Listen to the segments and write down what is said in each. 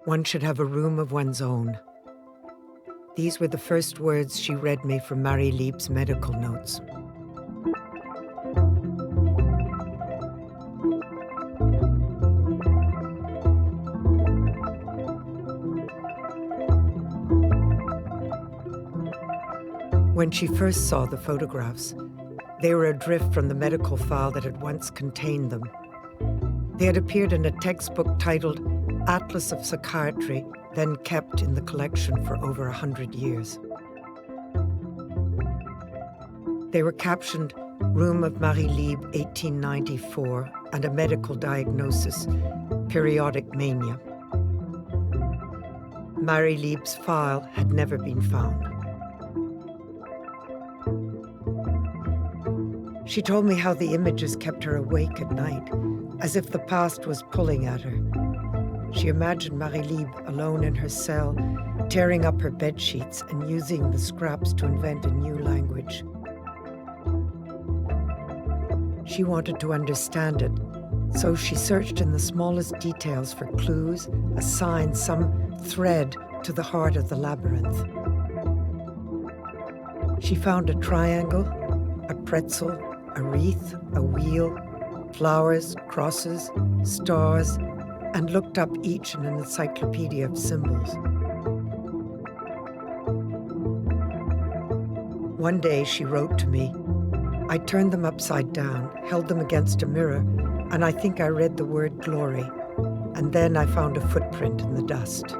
One should have a room of one's own. These were the first words she read me from Marie Lieb's medical notes. When she first saw the photographs, they were adrift from the medical file that had once contained them. They had appeared in a textbook titled Atlas of Psychiatry, then kept in the collection for over 100 years. They were captioned Room of Marie Lieb, 1894, and a medical diagnosis, periodic mania. Marie Lieb's file had never been found. She told me how the images kept her awake at night, as if the past was pulling at her. She imagined Marie Lieb alone in her cell, tearing up her bedsheets and using the scraps to invent a new language. She wanted to understand it, so she searched in the smallest details for clues, a sign, some thread to the heart of the labyrinth. She found a triangle, a pretzel, a wreath, a wheel, flowers, crosses, stars, and looked up each in an encyclopedia of symbols. One day she wrote to me. I turned them upside down, held them against a mirror, and I think I read the word glory. And then I found a footprint in the dust.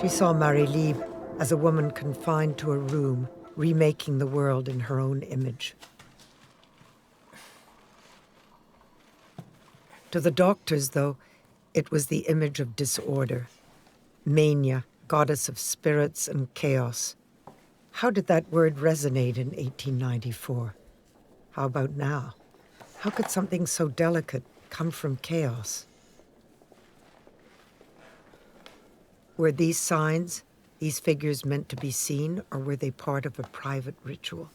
She saw Marie Lieb as a woman confined to a room, remaking the world in her own image. To the doctors, though, it was the image of disorder. Mania, goddess of spirits and chaos. How did that word resonate in 1894? How about now? How could something so delicate come from chaos? Were these signs, these figures meant to be seen, or were they part of a private ritual?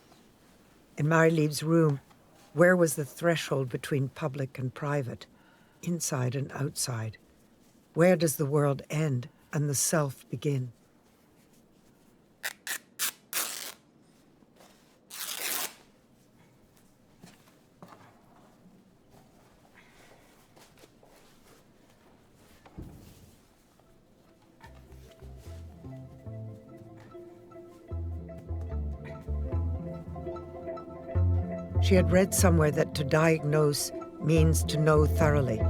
In Marie Lieb's room, where was the threshold between public and private, inside and outside? Where does the world end and the self begin? She had read somewhere that to diagnose means to know thoroughly.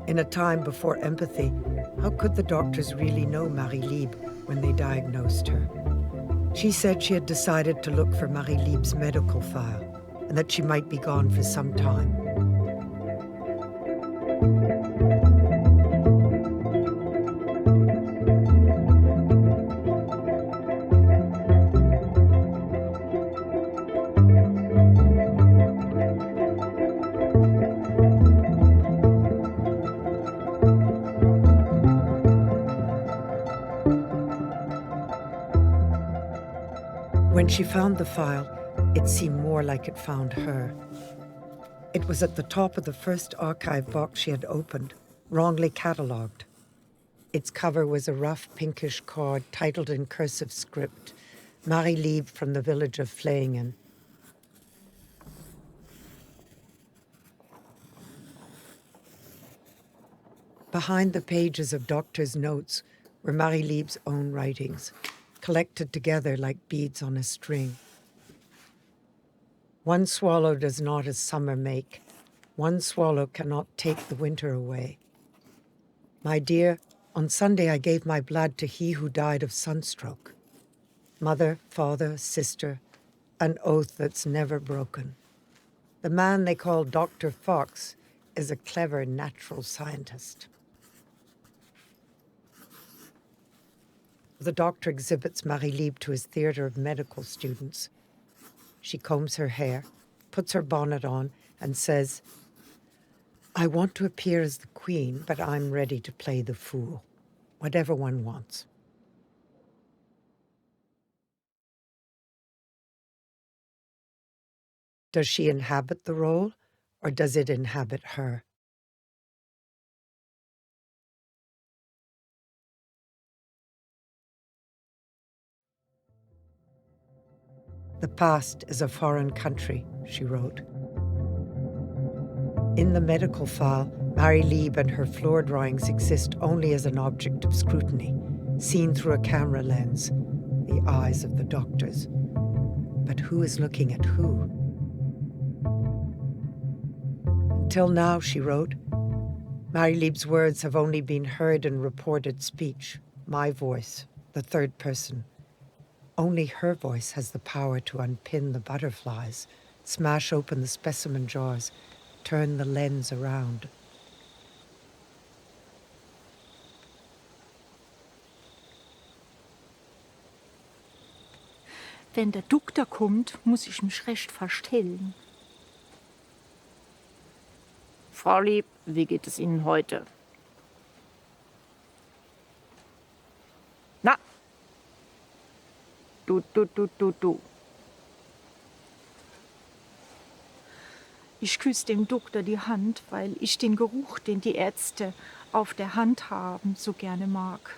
In a time before empathy, how could the doctors really know Marie Lieb when they diagnosed her? She said she had decided to look for Marie Lieb's medical file and that she might be gone for some time. When she found the file, it seemed more like it found her. It was at the top of the first archive box she had opened, wrongly catalogued. Its cover was a rough pinkish card titled in cursive script, Marie Lieb from the village of Fleyingen. Behind the pages of doctors' notes were Marie Lieb's own writings, collected together like beads on a string. One swallow does not a summer make. One swallow cannot take the winter away. My dear, on Sunday I gave my blood to he who died of sunstroke. Mother, father, sister, an oath that's never broken. The man they call Dr. Fox is a clever natural scientist. The doctor exhibits Marie Lieb to his theatre of medical students. She combs her hair, puts her bonnet on, and says, "I want to appear as the queen, but I'm ready to play the fool. Whatever one wants." Does she inhabit the role, or does it inhabit her? "The past is a foreign country," she wrote. In the medical file, Marie Lieb and her floor drawings exist only as an object of scrutiny, seen through a camera lens, the eyes of the doctors. But who is looking at who? "Until now," she wrote, "Marie Lieb's words have only been heard in reported speech, my voice, the third person. Only her voice has the power to unpin the butterflies, smash open the specimen jars, turn the lens around." Wenn der Doktor kommt, muss ich mich recht verstellen. Frau Lieb, wie geht es Ihnen heute? Na? Du. Ich küsse dem Doktor die Hand, weil ich den Geruch, den die Ärzte auf der Hand haben, so gerne mag.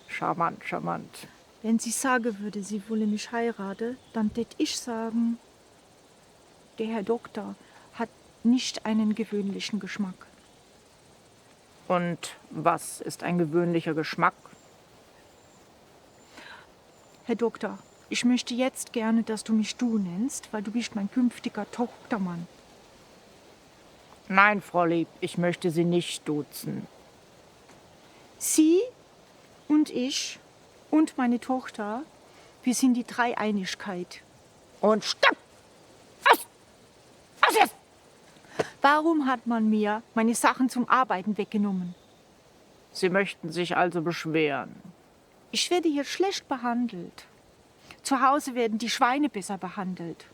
Charmant, charmant. Wenn sie sagen würde, sie wolle mich heiraten, dann tät ich sagen, der Herr Doktor hat nicht einen gewöhnlichen Geschmack. Und was ist ein gewöhnlicher Geschmack? Herr Doktor, ich möchte jetzt gerne, dass du mich du nennst, weil du bist mein künftiger Tochtermann. Nein, Frau Lieb, ich möchte Sie nicht duzen. Sie und ich und meine Tochter, wir sind die Dreieinigkeit. Und stopp! Was ist? Warum hat man mir meine Sachen zum Arbeiten weggenommen? Sie möchten sich also beschweren. Ich werde hier schlecht behandelt. Zu Hause werden die Schweine besser behandelt.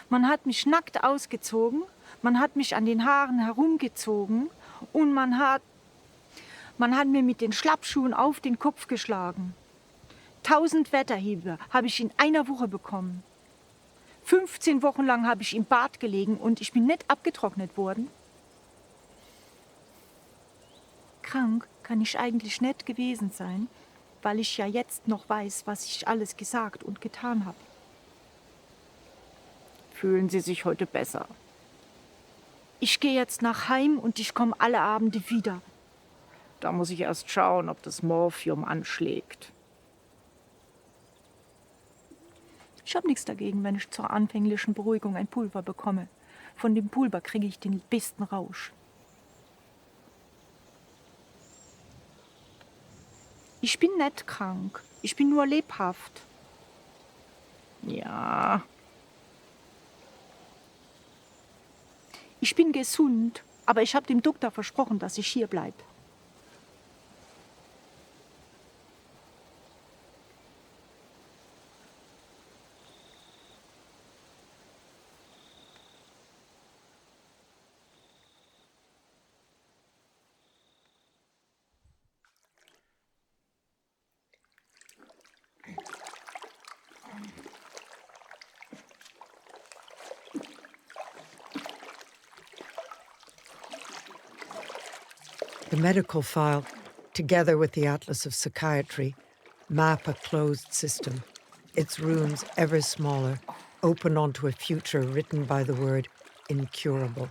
Man hat mich nackt ausgezogen, man hat mich an den Haaren herumgezogen und man hat mir mit den Schlappschuhen auf den Kopf geschlagen. 1000 Wetterhiebe habe ich in einer Woche bekommen. 15 Wochen lang habe ich im Bad gelegen und ich bin nicht abgetrocknet worden. Krank kann ich eigentlich nicht gewesen sein, weil ich ja jetzt noch weiß, was ich alles gesagt und getan habe. Fühlen Sie sich heute besser? Ich gehe jetzt nach Heim und ich komme alle Abende wieder. Da muss ich erst schauen, ob das Morphium anschlägt. Ich habe nichts dagegen, wenn ich zur anfänglichen Beruhigung ein Pulver bekomme. Von dem Pulver kriege ich den besten Rausch. Ich bin nicht krank. Ich bin nur lebhaft. Ja. Ich bin gesund, aber ich habe dem Doktor versprochen, dass ich hier bleibe. The medical file, together with the Atlas of Psychiatry, map a closed system, its rooms ever smaller, open onto a future written by the word incurable.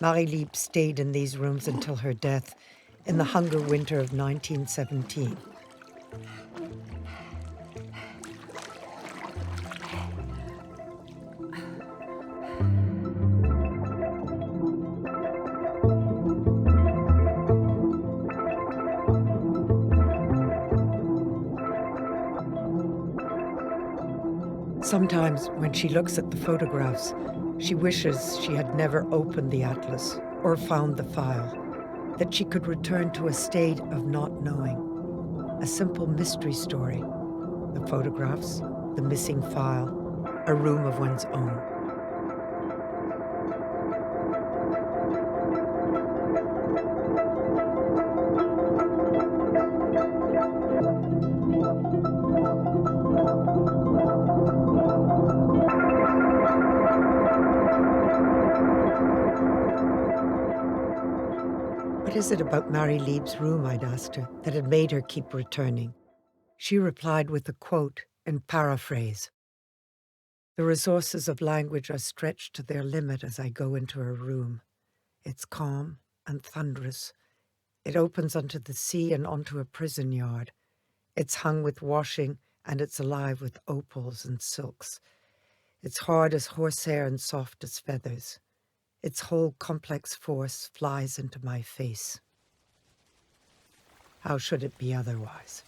Marie Lieb stayed in these rooms until her death in the hunger winter of 1917. Sometimes, when she looks at the photographs, she wishes she had never opened the atlas or found the file, that she could return to a state of not knowing, a simple mystery story, the photographs, the missing file, a room of one's own. What is it about Marie Lieb's room, I'd asked her, that had made her keep returning? She replied with a quote and paraphrase. The resources of language are stretched to their limit as I go into her room. It's calm and thunderous. It opens onto the sea and onto a prison yard. It's hung with washing and it's alive with opals and silks. It's hard as horsehair and soft as feathers. Its whole complex force flies into my face. How should it be otherwise?